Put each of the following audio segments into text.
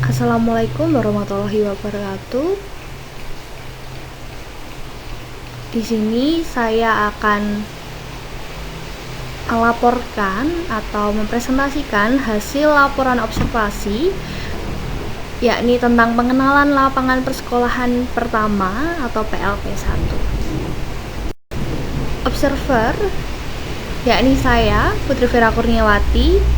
Assalamualaikum warahmatullahi wabarakatuh. Di sini saya akan melaporkan atau mempresentasikan hasil laporan observasi, yakni tentang pengenalan lapangan persekolahan pertama atau PLP 1. Observer, yakni saya, Putri Vera Kurniawati,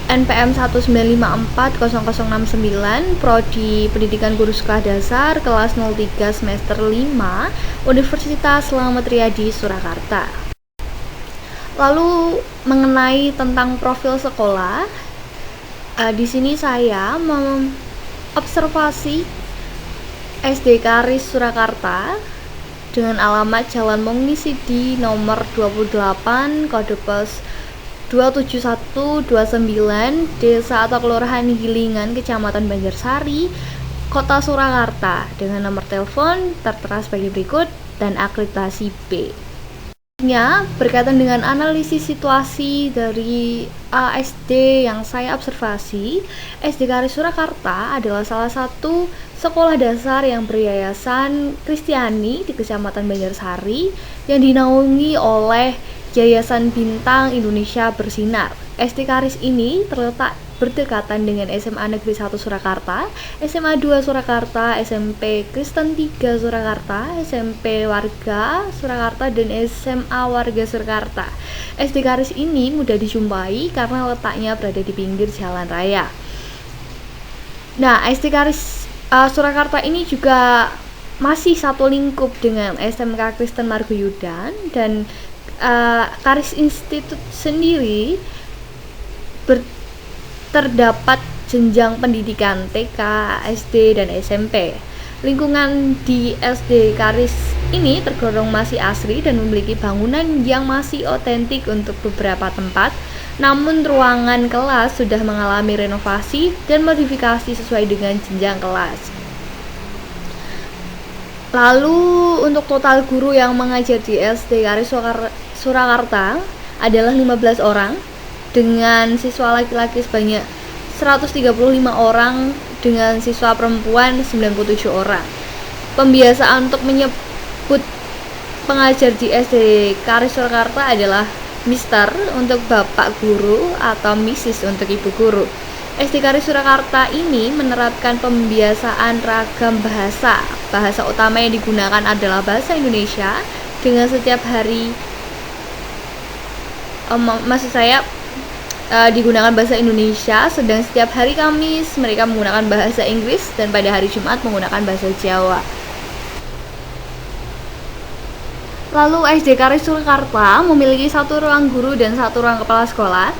NPM 195400069, Prodi Pendidikan Guru Sekolah Dasar, kelas 03 semester 5, Universitas Slamet Riyadi, Surakarta. Lalu mengenai tentang profil sekolah, di sini saya mengobservasi SD Karis Surakarta dengan alamat Jalan Mongisidi nomor 28, kode pos 27129, Desa atau Kelurahan Gilingan, Kecamatan Banjarsari, Kota Surakarta, dengan nomor telepon tertera sebagai berikut dan akreditasi B. Berkaitan dengan analisis situasi dari SD yang saya observasi, SD Karis Surakarta adalah salah satu sekolah dasar yang beryayasan Kristiani di Kecamatan Banjarsari yang dinaungi oleh Yayasan Bintang Indonesia Bersinar. SD Karis ini terletak berdekatan dengan SMA Negeri 1 Surakarta, SMA 2 Surakarta, SMP Kristen 3 Surakarta, SMP Warga Surakarta, dan SMA Warga Surakarta. SD Karis ini mudah dijumpai karena letaknya berada di pinggir jalan raya. Nah, SD Karis Surakarta ini juga masih satu lingkup dengan SMK Kristen Margoyudan, dan Karis Institute sendiri terdapat jenjang pendidikan TK, SD, dan SMP. Lingkungan di SD Karis ini tergolong masih asri dan memiliki bangunan yang masih otentik untuk beberapa tempat, namun ruangan kelas sudah mengalami renovasi dan modifikasi sesuai dengan jenjang kelas. Lalu untuk total guru yang mengajar di SD Karis Surakarta adalah 15 orang, dengan siswa laki-laki sebanyak 135 orang, dengan siswa perempuan 97 orang. Pembiasaan untuk menyebut pengajar di SD Karis Surakarta adalah Mister untuk Bapak Guru atau Mrs untuk Ibu Guru. SD Karis Surakarta ini menerapkan pembiasaan ragam bahasa. Bahasa utama yang digunakan adalah bahasa Indonesia dengan setiap hari digunakan bahasa Indonesia, sedang setiap hari Kamis mereka menggunakan bahasa Inggris, dan pada hari Jumat menggunakan bahasa Jawa. Lalu SD Karis Surakarta memiliki satu ruang guru dan satu ruang kepala sekolah,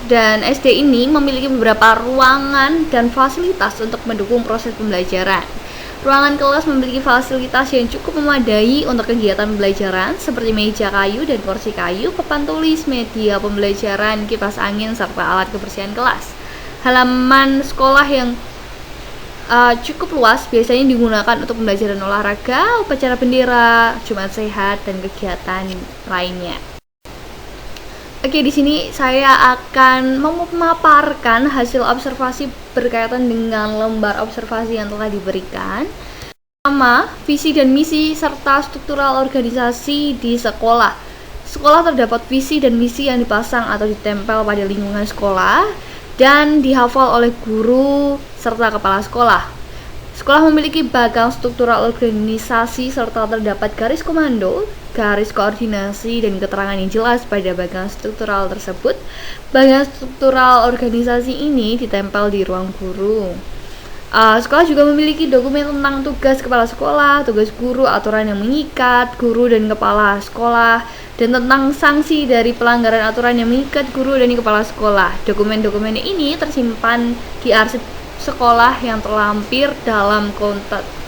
dan SD ini memiliki beberapa ruangan dan fasilitas untuk mendukung proses pembelajaran. Ruangan kelas memiliki fasilitas yang cukup memadai untuk kegiatan pembelajaran seperti meja kayu dan kursi kayu, papan tulis, media pembelajaran, kipas angin, serta alat kebersihan kelas. Halaman sekolah yang cukup luas biasanya digunakan untuk pembelajaran olahraga, upacara bendera, Jumat Sehat, dan kegiatan lainnya. Oke, di sini saya akan memaparkan hasil observasi berkaitan dengan lembar observasi yang telah diberikan. Pertama, visi dan misi serta struktural organisasi di sekolah. Sekolah terdapat visi dan misi yang dipasang atau ditempel pada lingkungan sekolah dan dihafal oleh guru serta kepala sekolah. Sekolah memiliki bagang struktural organisasi serta terdapat garis komando, garis koordinasi, dan keterangan yang jelas pada bagang struktural tersebut. Bagang struktural organisasi ini ditempel di ruang guru. Sekolah juga memiliki dokumen tentang tugas kepala sekolah, tugas guru, aturan yang mengikat guru dan kepala sekolah, dan tentang sanksi dari pelanggaran aturan yang mengikat guru dan kepala sekolah. Dokumen-dokumen ini tersimpan di arsip sekolah yang terlampir dalam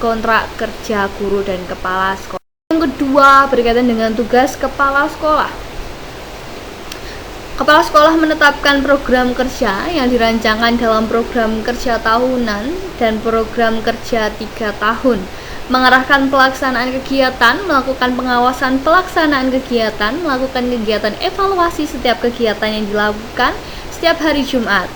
kontrak kerja guru dan kepala sekolah. Yang kedua, berkaitan dengan tugas kepala sekolah. Kepala sekolah menetapkan program kerja yang dirancangkan dalam program kerja tahunan dan program kerja 3 tahun, mengarahkan pelaksanaan kegiatan, melakukan pengawasan pelaksanaan kegiatan, melakukan kegiatan evaluasi setiap kegiatan yang dilakukan setiap hari Jumat.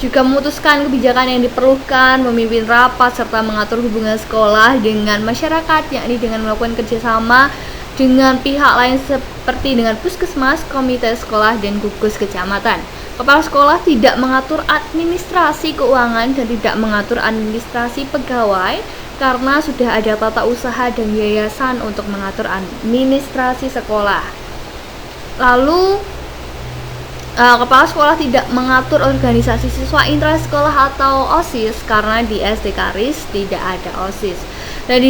juga memutuskan kebijakan yang diperlukan, memimpin rapat, serta mengatur hubungan sekolah dengan masyarakat, yakni dengan melakukan kerjasama dengan pihak lain seperti dengan puskesmas, komite sekolah, dan gugus kecamatan. Kepala sekolah tidak mengatur administrasi keuangan dan tidak mengatur administrasi pegawai karena sudah ada tata usaha dan yayasan untuk mengatur administrasi sekolah. Lalu kepala sekolah tidak mengatur organisasi siswa intrasekolah atau OSIS karena di SD Karis tidak ada OSIS. Dan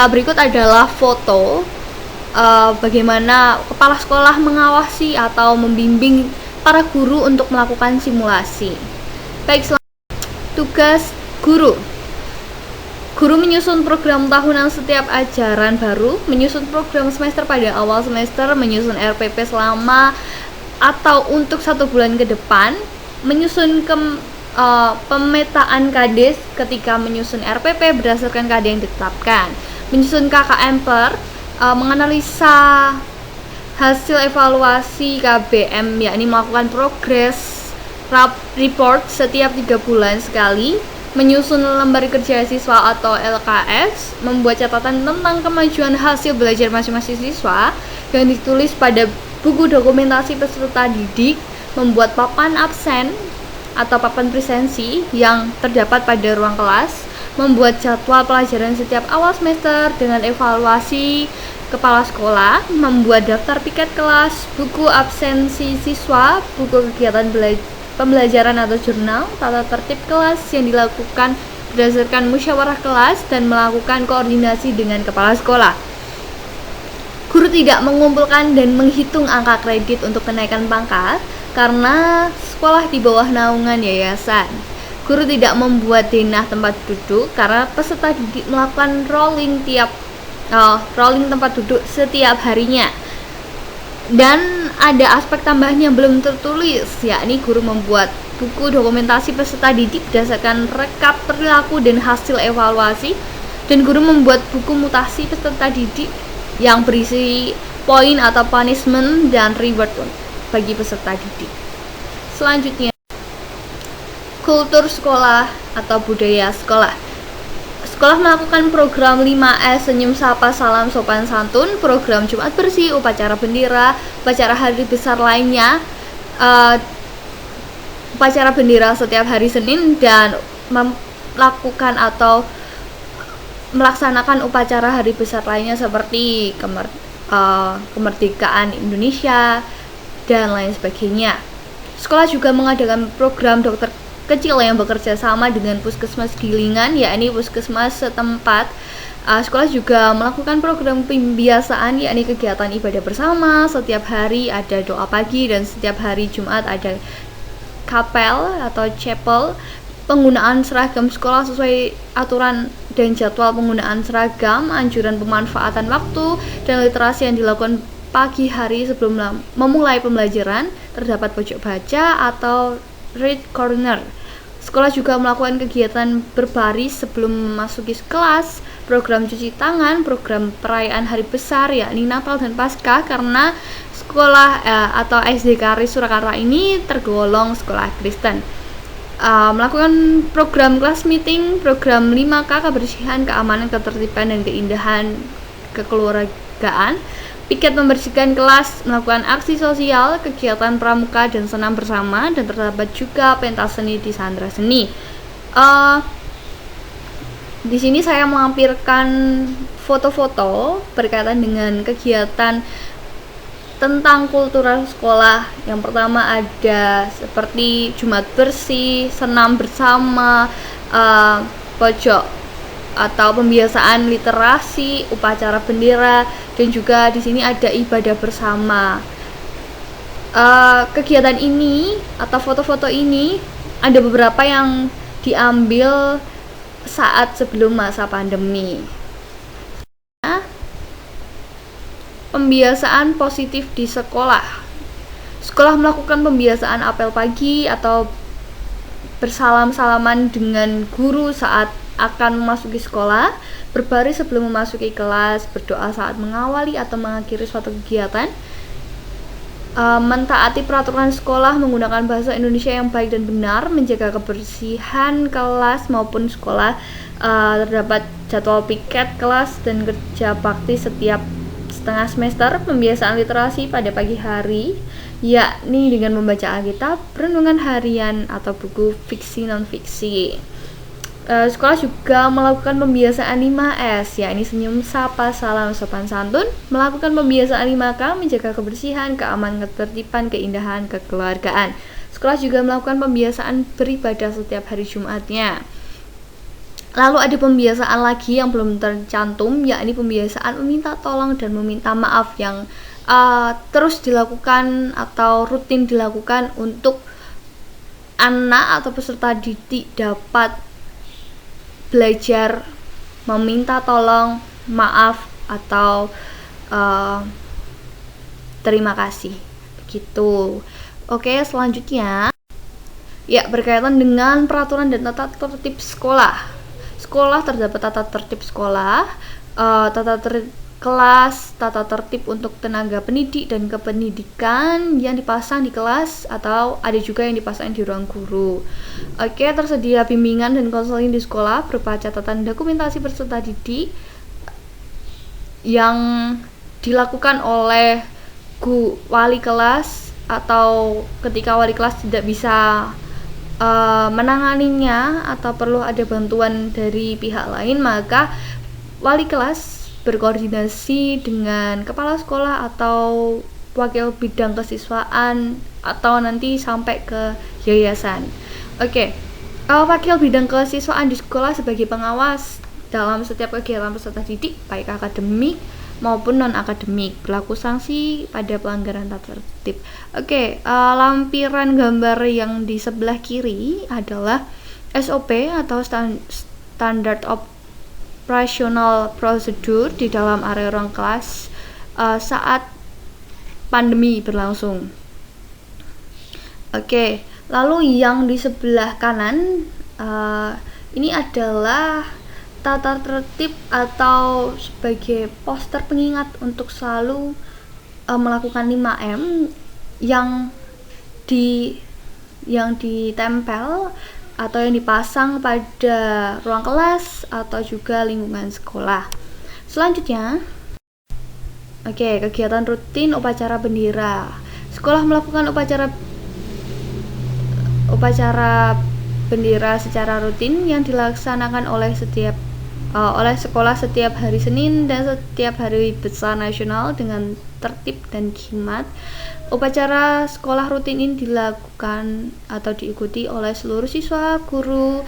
berikut adalah foto bagaimana kepala sekolah mengawasi atau membimbing para guru untuk melakukan simulasi. Baik, tugas guru. Guru menyusun program tahunan setiap ajaran baru, menyusun program semester pada awal semester, menyusun RPP selama atau untuk 1 bulan ke depan, menyusun pemetaan KD ketika menyusun RPP berdasarkan KD yang ditetapkan, menyusun KKM menganalisa hasil evaluasi KBM, yakni melakukan progress report setiap 3 bulan sekali, menyusun lembar kerja siswa atau LKS, membuat catatan tentang kemajuan hasil belajar masing-masing siswa yang ditulis pada buku dokumentasi peserta didik, membuat papan absen atau papan presensi yang terdapat pada ruang kelas, membuat jadwal pelajaran setiap awal semester dengan evaluasi kepala sekolah, membuat daftar piket kelas, buku absensi siswa, buku kegiatan pembelajaran atau jurnal, tata tertib kelas yang dilakukan berdasarkan musyawarah kelas, dan melakukan koordinasi dengan kepala sekolah. Guru tidak mengumpulkan dan menghitung angka kredit untuk kenaikan pangkat karena sekolah di bawah naungan yayasan. Guru tidak membuat denah tempat duduk karena peserta didik melakukan rolling tempat duduk setiap harinya. Dan ada aspek tambahnya belum tertulis, yakni guru membuat buku dokumentasi peserta didik berdasarkan rekap perilaku dan hasil evaluasi, dan guru membuat buku mutasi peserta didik yang berisi poin atau punishment dan reward bagi peserta didik. Selanjutnya, kultur sekolah atau budaya sekolah. Sekolah melakukan program 5S, senyum, sapa, salam, sopan santun, program Jumat bersih, upacara bendera, upacara hari besar lainnya, upacara bendera setiap hari Senin, dan melakukan atau melaksanakan upacara hari besar lainnya seperti kemerdekaan Indonesia dan lain sebagainya. Sekolah juga mengadakan program dokter kecil yang bekerja sama dengan puskesmas Gilingan, yakni puskesmas setempat. Sekolah juga melakukan program pembiasaan, yakni kegiatan ibadah bersama. Setiap hari ada doa pagi dan setiap hari Jumat ada kapel atau chapel. Penggunaan seragam sekolah sesuai aturan dan jadwal penggunaan seragam, anjuran pemanfaatan waktu, dan literasi yang dilakukan pagi hari sebelum memulai pembelajaran, terdapat pojok baca atau read corner. Sekolah juga melakukan kegiatan berbaris sebelum memasuki kelas, program cuci tangan, program perayaan hari besar yakni Natal dan Paskah, karena sekolah atau SD Karis Surakarta ini tergolong sekolah Kristen. Melakukan program class meeting, program 5K, kebersihan, keamanan, ketertiban, dan keindahan kekeluargaan, piket membersihkan kelas, melakukan aksi sosial, kegiatan pramuka dan senam bersama, dan terdapat juga pentas seni di Sandra Seni. Di sini saya melampirkan foto-foto berkaitan dengan kegiatan tentang kultural sekolah. Yang pertama ada seperti Jumat bersih, senam bersama, pojok atau pembiasaan literasi, upacara bendera, dan juga di sini ada ibadah bersama. Kegiatan ini atau foto-foto ini ada beberapa yang diambil saat sebelum masa pandemi. Pembiasaan positif di sekolah. Sekolah melakukan pembiasaan apel pagi atau bersalam-salaman dengan guru saat akan memasuki sekolah, berbaris sebelum memasuki kelas, berdoa saat mengawali atau mengakhiri suatu kegiatan, mentaati peraturan sekolah menggunakan bahasa Indonesia yang baik dan benar, menjaga kebersihan kelas maupun sekolah, terdapat jadwal piket kelas dan kerja bakti setiap setengah semester, pembiasaan literasi pada pagi hari, yakni dengan membaca Alkitab, renungan harian atau buku fiksi non-fiksi. Sekolah juga melakukan pembiasaan 5S, yakni senyum, sapa, salam, sopan santun, melakukan pembiasaan 5K, menjaga kebersihan, keamanan, ketertiban, keindahan, kekeluargaan. Sekolah juga melakukan pembiasaan beribadah setiap hari Jumatnya. Lalu ada pembiasaan lagi yang belum tercantum, yakni pembiasaan meminta tolong dan meminta maaf yang terus dilakukan atau rutin dilakukan untuk anak atau peserta didik dapat belajar meminta tolong, maaf, atau terima kasih begitu. Oke, selanjutnya ya berkaitan dengan peraturan dan tata tertib sekolah. Sekolah terdapat tata tertib sekolah, tata tertib kelas, tata tertib untuk tenaga pendidik dan kependidikan yang dipasang di kelas atau ada juga yang dipasang di ruang guru. Oke, tersedia bimbingan dan konseling di sekolah berupa catatan dokumentasi peserta didik yang dilakukan oleh wali kelas, atau ketika wali kelas tidak bisa menanganinya atau perlu ada bantuan dari pihak lain, maka wali kelas berkoordinasi dengan kepala sekolah atau wakil bidang kesiswaan atau nanti sampai ke yayasan. Oke, wakil bidang kesiswaan di sekolah sebagai pengawas dalam setiap kegiatan peserta didik baik akademik maupun non akademik, berlaku sanksi pada pelanggaran tata tertib. Oke, lampiran gambar yang di sebelah kiri adalah SOP atau Standard Operational Procedure di dalam area ruang kelas saat pandemi berlangsung. Oke, lalu yang di sebelah kanan ini adalah tata tertib atau sebagai poster pengingat untuk selalu melakukan 5M yang ditempel atau yang dipasang pada ruang kelas atau juga lingkungan sekolah. Selanjutnya, kegiatan rutin upacara bendera. Sekolah melakukan upacara bendera secara rutin yang dilaksanakan oleh sekolah setiap hari Senin dan setiap hari besar nasional dengan tertib dan jimat. Upacara sekolah rutin ini dilakukan atau diikuti oleh seluruh siswa, guru,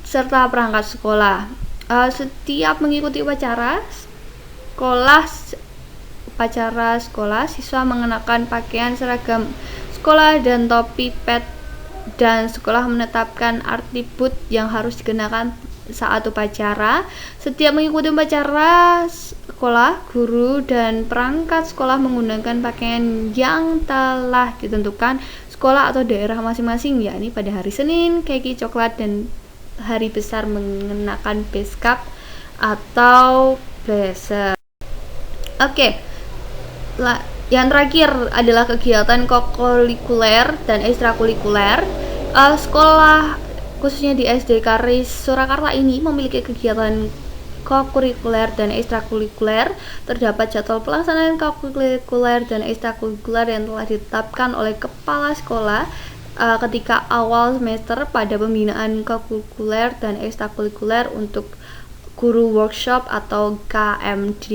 serta perangkat sekolah. Setiap mengikuti upacara sekolah, siswa mengenakan pakaian seragam sekolah dan topi pet, dan sekolah menetapkan atribut yang harus dikenakan saat upacara. Setiap mengikuti upacara sekolah, guru dan perangkat sekolah menggunakan pakaian yang telah ditentukan sekolah atau daerah masing-masing, yakni pada hari Senin kaki coklat dan hari besar mengenakan beskap atau blazer. Yang terakhir adalah kegiatan kokurikuler dan ekstrakurikuler. Sekolah khususnya di SD Karis Surakarta ini memiliki kegiatan kokurikuler dan ekstrakurikuler. Terdapat jadwal pelaksanaan kokurikuler dan ekstrakurikuler yang telah ditetapkan oleh kepala sekolah ketika awal semester pada pembinaan kokurikuler dan ekstrakurikuler untuk guru workshop atau KMD.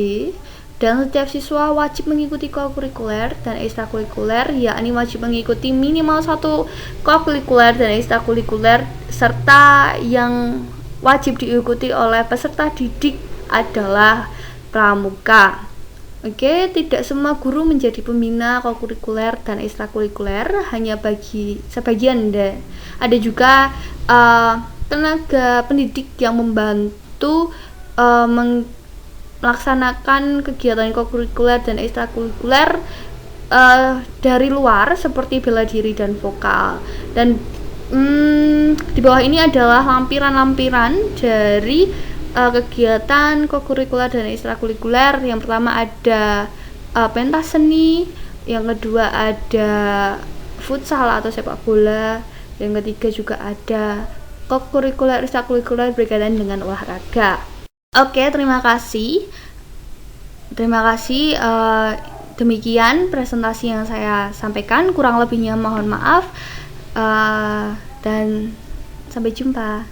Dan setiap siswa wajib mengikuti kokurikuler dan ekstrakurikuler, yakni wajib mengikuti minimal 1 kokurikuler dan ekstrakurikuler, serta yang wajib diikuti oleh peserta didik adalah pramuka. Tidak semua guru menjadi pembina kokurikuler dan ekstrakurikuler, hanya bagi sebagian. Ada juga tenaga pendidik yang membantu melaksanakan kegiatan kokurikuler dan ekstrakurikuler dari luar seperti bela diri dan vokal. Dan di bawah ini adalah lampiran-lampiran dari kegiatan kokurikuler dan ekstrakurikuler. Yang pertama ada pentas seni, yang kedua ada futsal atau sepak bola, yang ketiga juga ada kokurikuler ekstrakurikuler berkaitan dengan olahraga. Oke, terima kasih. Demikian presentasi yang saya sampaikan, kurang lebihnya mohon maaf, dan sampai jumpa.